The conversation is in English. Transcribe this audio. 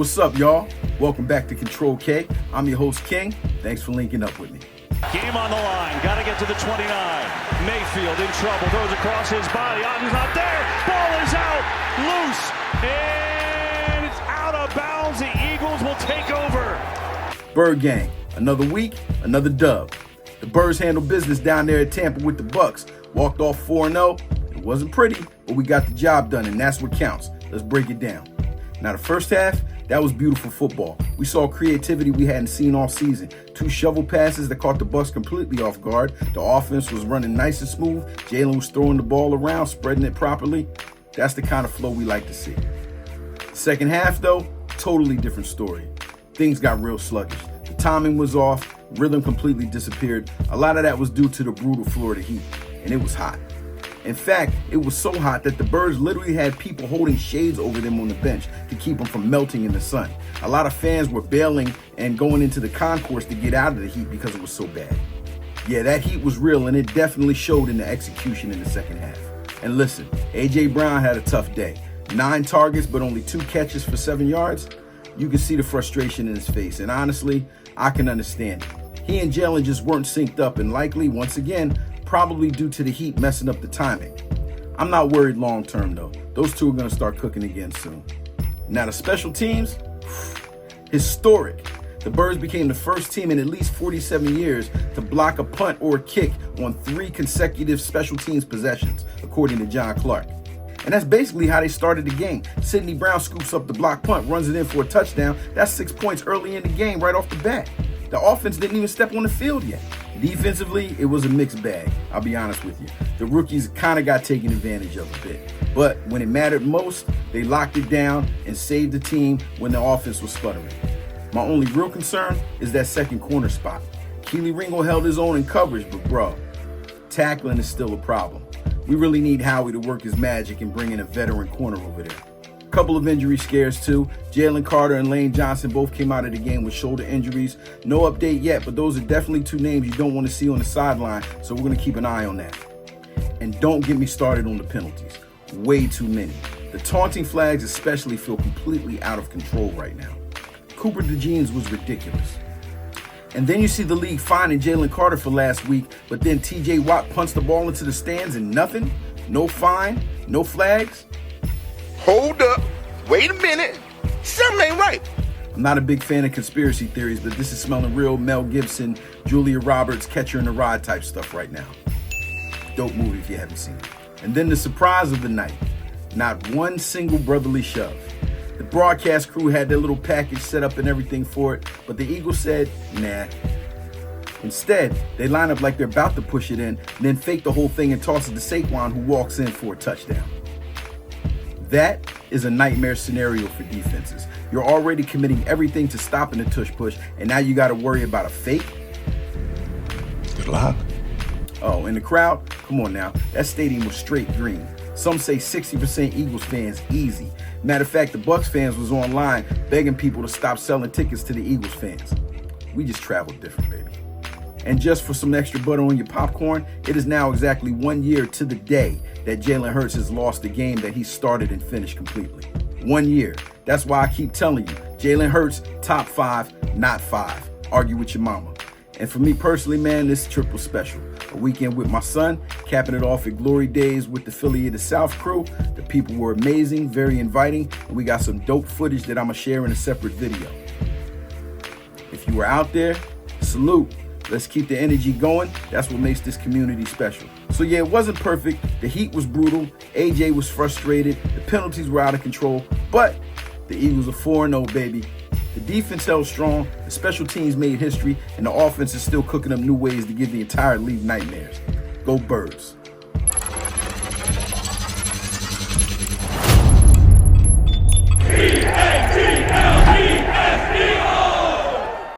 What's up, y'all? Welcome back to CTRL+K. I'm your host, King. Thanks for linking up with me. Game on the line. Got to get to the 29. Mayfield in trouble. Throws across his body. Ogden's not there. Ball is out. Loose. And it's out of bounds. The Eagles will take over. Bird Gang. Another week, another dub. The Birds handled business down there at Tampa with the Bucs. Walked off 4-0. It wasn't pretty, but we got the job done, and that's what counts. Let's break it down. Now, the first half, that was beautiful football. We saw creativity we hadn't seen all season. 2 shovel passes that caught the Bucs completely off guard. The offense was running nice and smooth. Jalen was throwing the ball around, spreading it properly. That's the kind of flow we like to see. The second half, though, totally different story. Things got real sluggish. The timing was off. Rhythm completely disappeared. A lot of that was due to the brutal Florida heat, and it was hot. In fact, it was so hot that the Birds literally had people holding shades over them on the bench to keep them from melting in the sun. A lot of fans were bailing and going into the concourse to get out of the heat because it was so bad. Yeah, that heat was real, and it definitely showed in the execution in the second half. And listen, A.J. Brown had a tough day. 9 targets, but only 2 catches for 7 yards. You can see the frustration in his face, and honestly, I can understand it. He and Jalen just weren't synced up, and likely, once again, probably due to the heat messing up the timing. I'm not worried long term though. Those two are going to start cooking again soon. Now the special teams, historic. The Birds became the first team in at least 47 years to block a punt or a kick on 3 consecutive special teams possessions, according to John Clark. And that's basically how they started the game. Sidney Brown scoops up the block punt, runs it in for a touchdown. That's 6 points early in the game right off the bat. The offense didn't even step on the field yet. Defensively, it was a mixed bag, I'll be honest with you. The rookies kind of got taken advantage of a bit. But when it mattered most, they locked it down and saved the team when the offense was sputtering. My only real concern is that second corner spot. Keely Ringo held his own in coverage, but bro, tackling is still a problem. We really need Howie to work his magic and bring in a veteran corner over there. Couple of injury scares too. Jalen Carter and Lane Johnson both came out of the game with shoulder injuries. No update yet, but those are definitely 2 names you don't want to see on the sideline, so we're going to keep an eye on that. And don't get me started on the penalties. Way too many. The taunting flags especially feel completely out of control right now. Cooper DeJeans was ridiculous. And then you see the league fining Jalen Carter for last week, but then TJ Watt punts the ball into the stands and nothing? No fine? No flags? Hold up, wait a minute, something ain't right. I'm not a big fan of conspiracy theories, but this is smelling real Mel Gibson, Julia Roberts, Catcher in the Rye type stuff right now. Dope movie if you haven't seen it. And then the surprise of the night, not one single brotherly shove. The broadcast crew had their little package set up and everything for it, but the Eagles said, nah. Instead, they line up like they're about to push it in, and then fake the whole thing and toss it to Saquon, who walks in for a touchdown. That is a nightmare scenario for defenses. You're already committing everything to stopping the tush push, and now you got to worry about a fake? Good luck. Oh, and the crowd? Come on now. That stadium was straight green. Some say 60% Eagles fans easy. Matter of fact, the Bucs fans was online begging people to stop selling tickets to the Eagles fans. We just traveled different, baby. And just for some extra butter on your popcorn, it is now exactly 1 year to the day that Jalen Hurts has lost the game that he started and finished completely. 1 year. That's why I keep telling you, Jalen Hurts, top 5, not 5. Argue with your mama. And for me personally, man, this trip was special. A weekend with my son, capping it off at Glory Days with the Philly of the South crew. The people were amazing, very inviting, and we got some dope footage that I'm going to share in a separate video. If you were out there, salute. Let's keep the energy going. That's what makes this community special. So yeah, it wasn't perfect. The heat was brutal. AJ was frustrated. The penalties were out of control. But the Eagles are 4-0, baby. The defense held strong. The special teams made history. And the offense is still cooking up new ways to give the entire league nightmares. Go Birds.